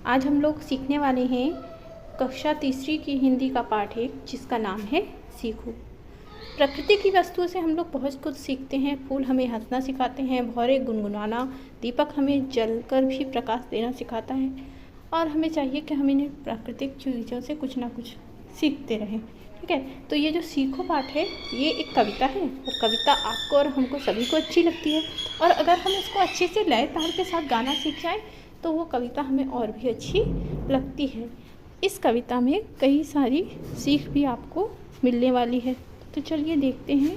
आज हम लोग सीखने वाले हैं कक्षा तीसरी की हिंदी का पाठ है जिसका नाम है सीखो। प्रकृति की वस्तुओं से हम लोग बहुत कुछ सीखते हैं। फूल हमें हंसना सिखाते हैं, भौरे गुनगुनाना, दीपक हमें जलकर भी प्रकाश देना सिखाता है और हमें चाहिए कि हम इन्हें प्राकृतिक चीज़ों से कुछ ना कुछ सीखते रहें। ठीक है, तो ये जो सीखो पाठ है ये एक कविता है और कविता आपको और हमको सभी को अच्छी लगती है और अगर हम इसको अच्छे से लय ताल के साथ गाना सीख जाएं तो वो कविता हमें और भी अच्छी लगती है। इस कविता में कई सारी सीख भी आपको मिलने वाली है, तो चलिए देखते हैं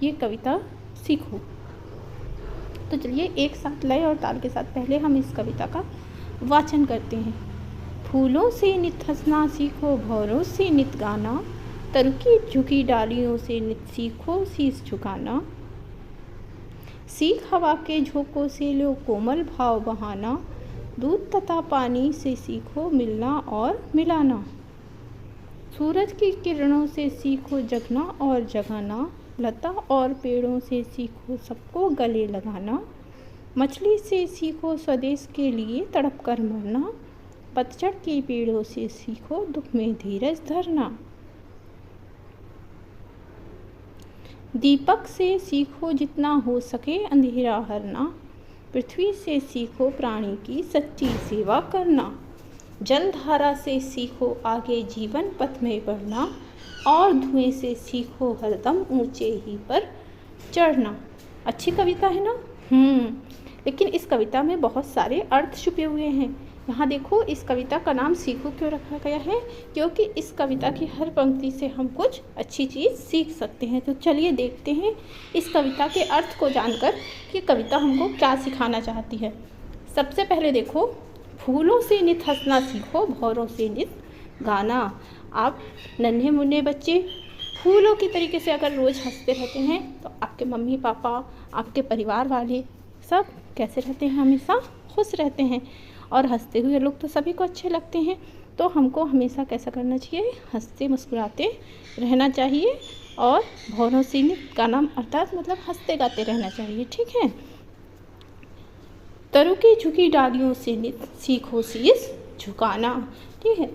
ये कविता सीखो। तो चलिए एक साथ लय और ताल के साथ पहले हम इस कविता का वाचन करते हैं। फूलों से नित हंसना सीखो, भौरों से नित गाना, तरुकी झुकी डालियों से नित सीखो शीश झुकाना। सीख हवा के झोंकों से लो कोमल भाव बहाना, दूध तथा पानी से सीखो मिलना और मिलाना। सूरज की किरणों से सीखो जगना और जगाना, लता और पेड़ों से सीखो सबको गले लगाना। मछली से सीखो स्वदेश के लिए तड़प कर मरना, पतझड़ के पेड़ों से सीखो दुख में धीरज धरना। दीपक से सीखो जितना हो सके अंधेरा हरना, पृथ्वी से सीखो प्राणी की सच्ची सेवा करना। जलधारा से सीखो आगे जीवन पथ में बढ़ना, और धुएं से सीखो हरदम ऊंचे ही पर चढ़ना। अच्छी कविता है ना? लेकिन इस कविता में बहुत सारे अर्थ छुपे हुए हैं। यहाँ देखो, इस कविता का नाम सीखो क्यों रखा गया है? क्योंकि इस कविता की हर पंक्ति से हम कुछ अच्छी चीज़ सीख सकते हैं। तो चलिए देखते हैं इस कविता के अर्थ को जानकर कि कविता हमको क्या सिखाना चाहती है। सबसे पहले देखो, फूलों से नित हंसना सीखो, भौरों से नित गाना। आप नन्हे मुन्ने बच्चे फूलों की तरीके से अगर रोज़ हंसते रहते हैं तो आपके मम्मी पापा, आपके परिवार वाले सब कैसे रहते हैं? हमेशा खुश रहते हैं और हंसते हुए लोग तो सभी को अच्छे लगते हैं। तो हमको हमेशा कैसा करना चाहिए? हंसते मुस्कुराते रहना चाहिए और भौरों से नित गाना अर्थात मतलब हंसते गाते रहना चाहिए। ठीक है। तरु की झुकी डालियों से नित सीखो शीश झुकाना। ठीक है,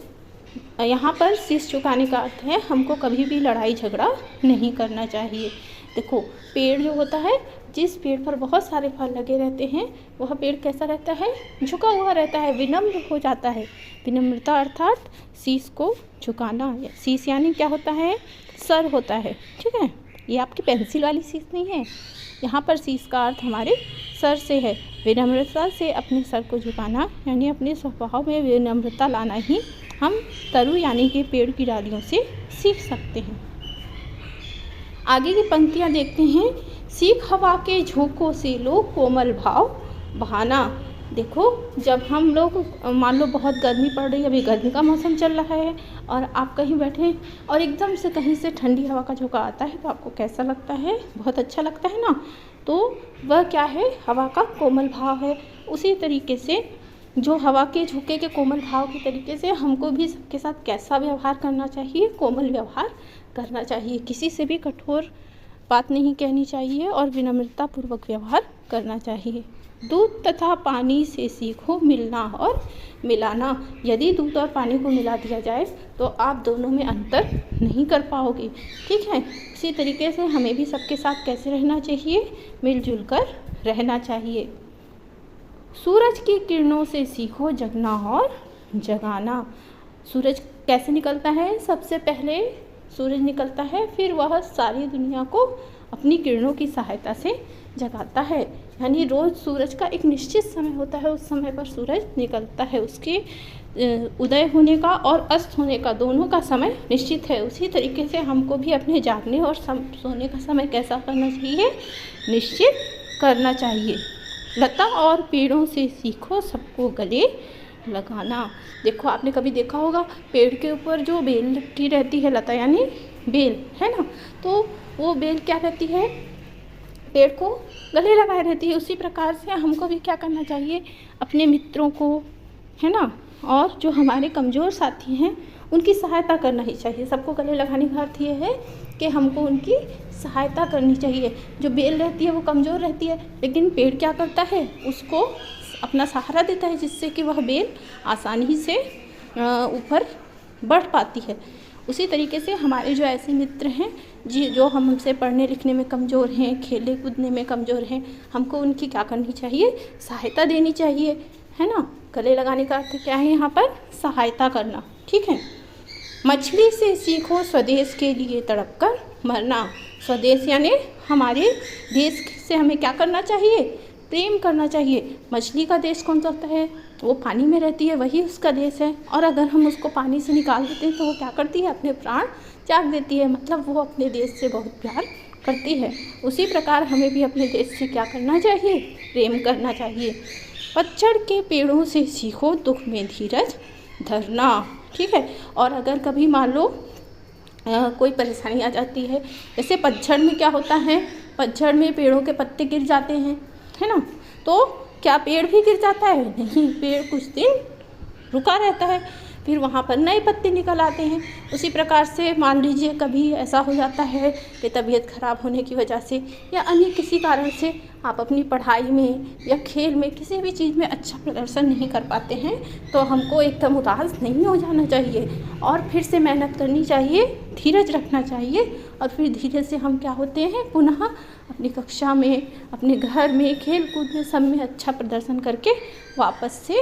यहाँ पर शीश झुकाने का अर्थ है हमको कभी भी लड़ाई झगड़ा नहीं करना चाहिए। देखो, पेड़ जो होता है, जिस पेड़ पर बहुत सारे फल लगे रहते हैं वह पेड़ कैसा रहता है? झुका हुआ रहता है, विनम्र हो जाता है। विनम्रता अर्थात शीश को झुकाना। शीश यानी क्या होता है? सर होता है। ठीक है, ये आपकी पेंसिल वाली शीश नहीं है। यहाँ पर शीश का अर्थ हमारे सर से है। विनम्रता से अपने सर को झुकाना यानी अपने स्वभाव में विनम्रता लाना ही हम तरु यानी कि पेड़ की डालियों से सीख सकते हैं। आगे की पंक्तियाँ देखते हैं। सीख हवा के झोंकों से लो कोमल भाव बहाना। देखो, जब हम लोग मान लो बहुत गर्मी पड़ रही है, अभी गर्मी का मौसम चल रहा है और आप कहीं बैठे हैं और एकदम से कहीं से ठंडी हवा का झोंका आता है तो आपको कैसा लगता है? बहुत अच्छा लगता है ना? तो वह क्या है? हवा का कोमल भाव है। उसी तरीके से जो हवा के झोंके के कोमल भाव के तरीके से हमको भी सबके साथ कैसा व्यवहार करना चाहिए? कोमल व्यवहार करना चाहिए। किसी से भी कठोर बात नहीं कहनी चाहिए और विनम्रतापूर्वक व्यवहार करना चाहिए। दूध तथा पानी से सीखो मिलना और मिलाना। यदि दूध और पानी को मिला दिया जाए तो आप दोनों में अंतर नहीं कर पाओगे। ठीक है, इसी तरीके से हमें भी सबके साथ कैसे रहना चाहिए? मिलजुल कर रहना चाहिए। सूरज की किरणों से सीखो जगना और जगाना। सूरज कैसे निकलता है? सबसे पहले सूरज निकलता है, फिर वह सारी दुनिया को अपनी किरणों की सहायता से जगाता है। यानी रोज़ सूरज का एक निश्चित समय होता है, उस समय पर सूरज निकलता है। उसके उदय होने का और अस्त होने का दोनों का समय निश्चित है। उसी तरीके से हमको भी अपने जागने और सोने का समय कैसा करना चाहिए? निश्चित करना चाहिए। लता और पेड़ों से सीखो सबको गले लगाना। देखो, आपने कभी देखा होगा पेड़ के ऊपर जो बेल लटकी रहती है, लता यानी बेल है ना, तो वो बेल क्या रहती है? पेड़ को गले लगाए रहती है। उसी प्रकार से हमको भी क्या करना चाहिए? अपने मित्रों को, है ना, और जो हमारे कमज़ोर साथी हैं उनकी सहायता करना ही चाहिए। सबको गले लगाने का अर्थ ये है कि हमको उनकी सहायता करनी चाहिए। जो बेल रहती है वो कमज़ोर रहती है, लेकिन पेड़ क्या करता है? उसको अपना सहारा देता है, जिससे कि वह बेल आसानी से ऊपर बढ़ पाती है। उसी तरीके से हमारे जो ऐसे मित्र हैं जो हमसे पढ़ने लिखने में कमज़ोर हैं, खेलने कूदने में कमज़ोर हैं, हमको उनकी क्या करनी चाहिए, सहायता देनी चाहिए, है ना। गले लगाने का अर्थ क्या है यहाँ पर, सहायता करना, ठीक है। मछली से सीखो स्वदेश के लिए तड़प कर मरना। स्वदेश यानी हमारे देश से हमें क्या करना चाहिए, प्रेम करना चाहिए। मछली का देश कौन सा होता है, वो पानी में रहती है, वही उसका देश है। और अगर हम उसको पानी से निकाल देते हैं तो वो क्या करती है, अपने प्राण त्याग देती है, मतलब वो अपने देश से बहुत प्यार करती है। उसी प्रकार हमें भी अपने देश से क्या करना चाहिए, प्रेम करना चाहिए। पतझड़ के पेड़ों से सीखो दुख में धीरज धरना, ठीक है। और अगर कभी मान लो कोई परेशानी आ जाती है, जैसे पतझड़ में क्या होता है, पतझड़ में पेड़ों के पत्ते गिर जाते हैं, है ना, तो क्या पेड़ भी गिर जाता है, नहीं, पेड़ कुछ दिन रुका रहता है, फिर वहाँ पर नए पत्ते निकल आते हैं। उसी प्रकार से मान लीजिए कभी ऐसा हो जाता है कि तबीयत खराब होने की वजह से या अन्य किसी कारण से आप अपनी पढ़ाई में या खेल में किसी भी चीज़ में अच्छा प्रदर्शन नहीं कर पाते हैं, तो हमको एकदम उदास नहीं हो जाना चाहिए और फिर से मेहनत करनी चाहिए, धीरज रखना चाहिए। और फिर धीरे से हम क्या होते हैं, पुनः अपनी कक्षा में, अपने घर में, खेल कूद में, सब में अच्छा प्रदर्शन करके वापस से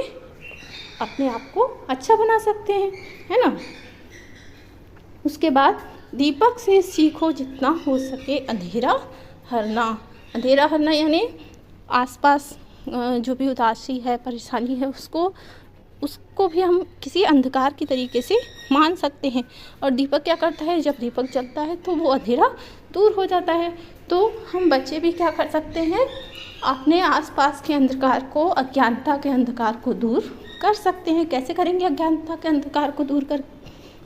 अपने आप को अच्छा बना सकते हैं, है ना। उसके बाद दीपक से सीखो जितना हो सके अंधेरा हरना। अंधेरा हरना यानी आसपास जो भी उदासी है, परेशानी है, उसको भी हम किसी अंधकार की तरीके से मान सकते हैं। और दीपक क्या करता है, जब दीपक जलता है तो वो अंधेरा दूर हो जाता है। तो हम बच्चे भी क्या कर सकते हैं, अपने आसपास के अंधकार को, अज्ञानता के अंधकार को दूर कर सकते हैं। कैसे करेंगे अज्ञानता के अंधकार को दूर कर,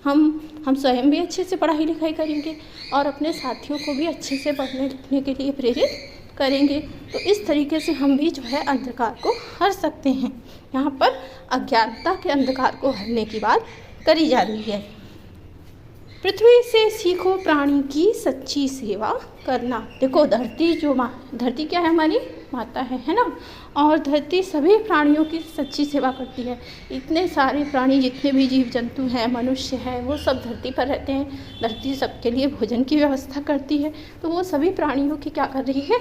हम स्वयं भी अच्छे से पढ़ाई लिखाई करेंगे और अपने साथियों को भी अच्छे से पढ़ने लिखने के लिए प्रेरित करेंगे। तो इस तरीके से हम भी जो है अंधकार को हर सकते हैं। यहाँ पर अज्ञानता के अंधकार को हरने की बात करी जा रही है। पृथ्वी से सीखो प्राणी की सच्ची सेवा करना। देखो धरती धरती क्या है, हमारी माता है ना, और धरती सभी प्राणियों की सच्ची सेवा करती है। इतने सारे प्राणी, जितने भी जीव जंतु हैं, मनुष्य है, वो सब धरती पर रहते हैं। धरती सबके लिए भोजन की व्यवस्था करती है, तो वो सभी प्राणियों की क्या कर रही है,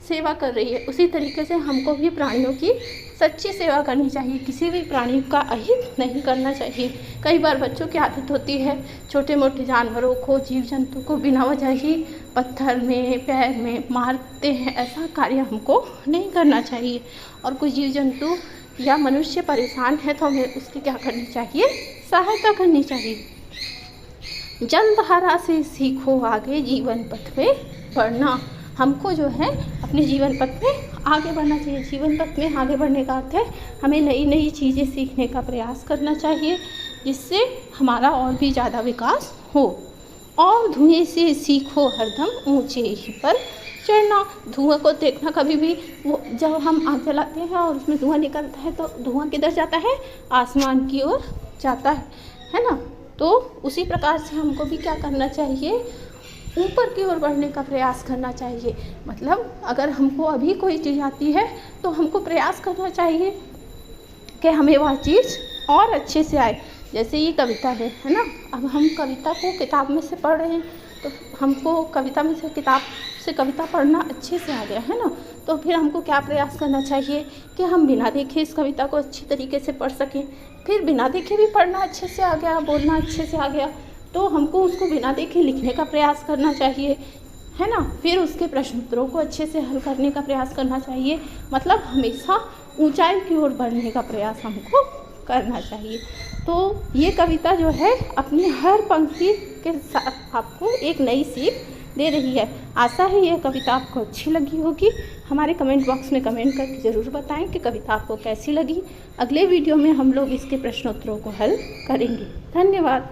सेवा कर रही है। उसी तरीके से हमको भी प्राणियों की सच्ची सेवा करनी चाहिए, किसी भी प्राणी का अहित नहीं करना चाहिए। कई बार बच्चों की आदत होती है छोटे मोटे जानवरों को, जीव जंतु को बिना वजह ही पत्थर में, पैर में मारते हैं। ऐसा कार्य हमको नहीं करना चाहिए। और कोई जीव जंतु या मनुष्य परेशान है तो हमें उसकी क्या करनी चाहिए, सहायता करनी चाहिए। जलधारा से सीखो आगे जीवन पथ में बढ़ना। हमको जो है अपने जीवन पथ में आगे बढ़ना चाहिए। जीवन पथ में आगे बढ़ने का अर्थ है हमें नई नई चीज़ें सीखने का प्रयास करना चाहिए, जिससे हमारा और भी ज़्यादा विकास हो। और धुएं से सीखो हरदम ऊंचे ही पर चढ़ना। धुआं को देखना कभी भी, वो जब हम आग जलाते हैं और उसमें धुआं निकलता है तो धुआं किधर जाता है, आसमान की ओर जाता है ना। तो उसी प्रकार से हमको भी क्या करना चाहिए, ऊपर की ओर बढ़ने का प्रयास करना चाहिए। मतलब अगर हमको अभी कोई चीज़ आती है तो हमको प्रयास करना चाहिए कि हमें वह चीज़ और अच्छे से आए। जैसे ये कविता है ना, अब हम कविता को किताब में से पढ़ रहे हैं तो हमको कविता में से, किताब से कविता पढ़ना अच्छे से आ गया है ना, तो फिर हमको क्या प्रयास करना चाहिए कि हम बिना देखे इस कविता को अच्छी तरीके से पढ़ सकें। फिर बिना देखे भी पढ़ना अच्छे से आ गया, बोलना अच्छे से आ गया, तो हमको उसको बिना देखे लिखने का प्रयास करना चाहिए, है ना। फिर उसके प्रश्न उत्तरों को अच्छे से हल करने का प्रयास करना चाहिए। मतलब हमेशा ऊंचाई की ओर बढ़ने का प्रयास हमको करना चाहिए। तो ये कविता जो है अपनी हर पंक्ति के साथ आपको एक नई सीख दे रही है। आशा है यह कविता आपको अच्छी लगी होगी। हमारे कमेंट बॉक्स में कमेंट करके ज़रूर बताएं कि कविता आपको कैसी लगी। अगले वीडियो में हम लोग इसके प्रश्नोत्तरों को हल करेंगे। धन्यवाद।